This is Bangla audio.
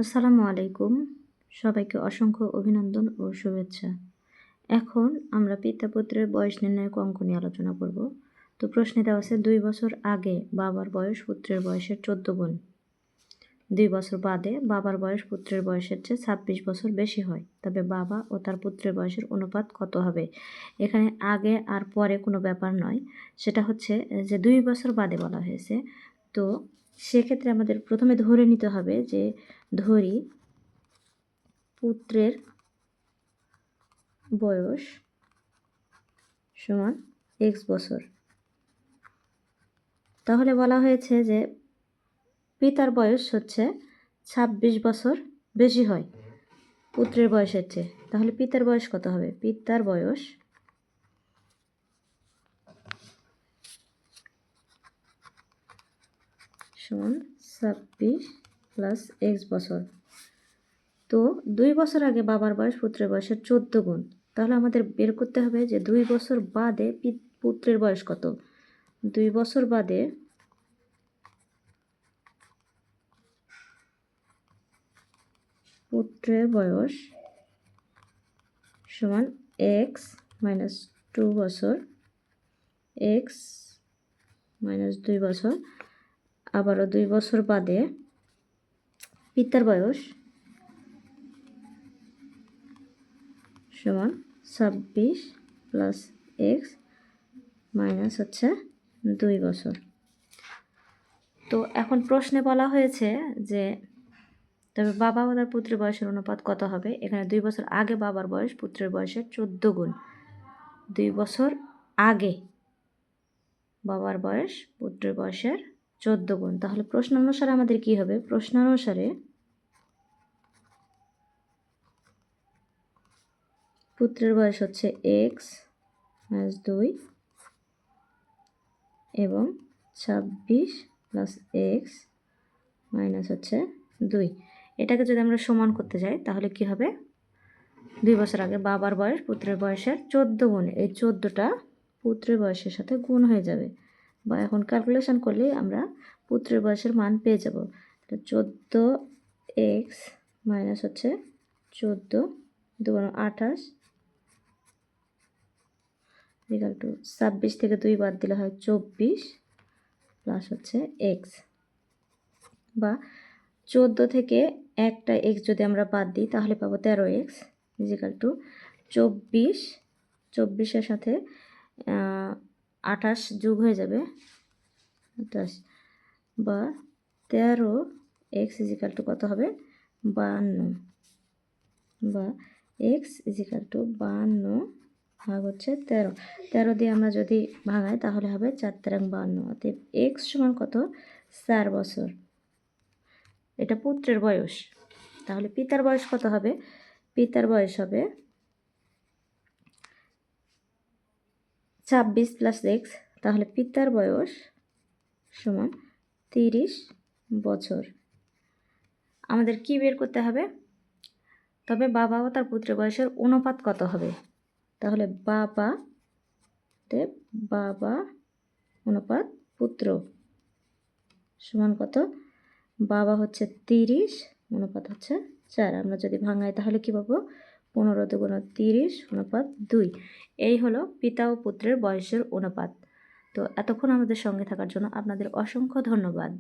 আসসালামু আলাইকুম। সবাইকে অসংখ্য অভিনন্দন ও শুভেচ্ছা। এখন আমরা পিতা-পুত্রের বয়স নির্ণায়ক অঙ্ক নিয়ে আলোচনা করব। তো প্রশ্নে দেওয়া আছে 2 বছর আগে বাবার বয়স পুত্রের বয়সের 14 গুণ। 2 বছর বাদে বাবার বয়স পুত্রের বয়সের চেয়ে 26 বছর বেশি হয়। তবে বাবা ও তার পুত্রের বয়সের অনুপাত কত হবে? এখানে আগে আর পরে কোনো ব্যাপার নয়। সেটা হচ্ছে যে 2 বছর বাদে বলা হয়েছে। তো সেক্ষেত্রে আমাদের প্রথমে ধরে নিতে হবে যে ধরি পুত্রের বয়স সমান x বছর। তাহলে বলা হয়েছে যে পিতার বয়স হচ্ছে 26 বছর বেশি হয় পুত্রের বয়সের চেয়ে। তাহলে পিতার বয়স কত হবে? পিতার বয়স সমান 26 প্লাস x বছর। তো 2 বছর আগে বাবার বয়স পুত্রের বয়সের 14 গুণ। তাহলে আমাদের বের করতে হবে যে 2 বছর বাদে পুত্রের বয়স কত। 2 বছর বাদে পুত্রের বয়স সমান x মাইনাস 2 বছর, x মাইনাস 2 বছর। আবারও 2 বছর বাদে পিতার বয়স সমান 26 প্লাস x মাইনাস হচ্ছে 2 বছর। তো এখন প্রশ্নে বলা হয়েছে যে তবে বাবা ও তার পুত্রের বয়সের অনুপাত কত হবে? এখানে 2 বছর আগে বাবার বয়স পুত্রের বয়সের 14 গুণ। 2 বছর আগে বাবার বয়স পুত্রের বয়সের 14 গুণ। তাহলে প্রশ্ন অনুসারে আমাদের কি হবে? প্রশ্ন অনুসারে পুত্রের বয়স হচ্ছে x মাইনাস 2 এবং 26 প্লাস x মাইনাস হচ্ছে 2। এটাকে যদি আমরা সমান করতে যাই তাহলে কি হবে? 2 বছর আগে বাবার বয়স পুত্রের বয়সের 14 গুণ। এই 14টা পুত্রের বয়সের সাথে গুণ হয়ে যাবে, বা এখন ক্যালকুলেশন করলেই আমরা পুত্রের বয়সের মান পেয়ে যাব। 14x মাইনাস হচ্ছে 14 2 28 ইকুয়াল টু 26 থেকে 2 বাদ দিলে হয় 24 প্লাস হচ্ছে x, বা 14 থেকে একটা x যদি আমরা বাদ দিই তাহলে পাবো 13x ইকুয়াল টু 24 সাথে 28 যোগ হয়ে যাবে 28, বা 13x ইকুয়াল টু কত হবে? 52, বা x ইকুয়াল টু 52 ভাগ হচ্ছে 13 দিয়ে আমরা যদি ভাঙাই তাহলে হবে 4 3 52। অতএব x সমান কত? 4 বছর। এটা পুত্রের বয়স। তাহলে পিতার বয়স কত হবে? পিতার বয়স হবে 26 প্লাস x। তাহলে পিতার বয়স সমান 30 বছর। আমাদের কি বের করতে হবে? তবে বাবা ও তার পুত্রের বয়সের অনুপাত কত হবে? তাহলে বাবা অনুপাত পুত্র সমান কত? বাবা হচ্ছে 30, অনুপাত হচ্ছে 4। আমরা যদি ভাঙাই তাহলে কি পাবো? 15 দুগুণ 30 অনুপাত 2। এই হলো পিতা ও পুত্রের বয়সের অনুপাত। তো এতক্ষণ আমাদের সঙ্গে থাকার জন্য আপনাদের অসংখ্য ধন্যবাদ।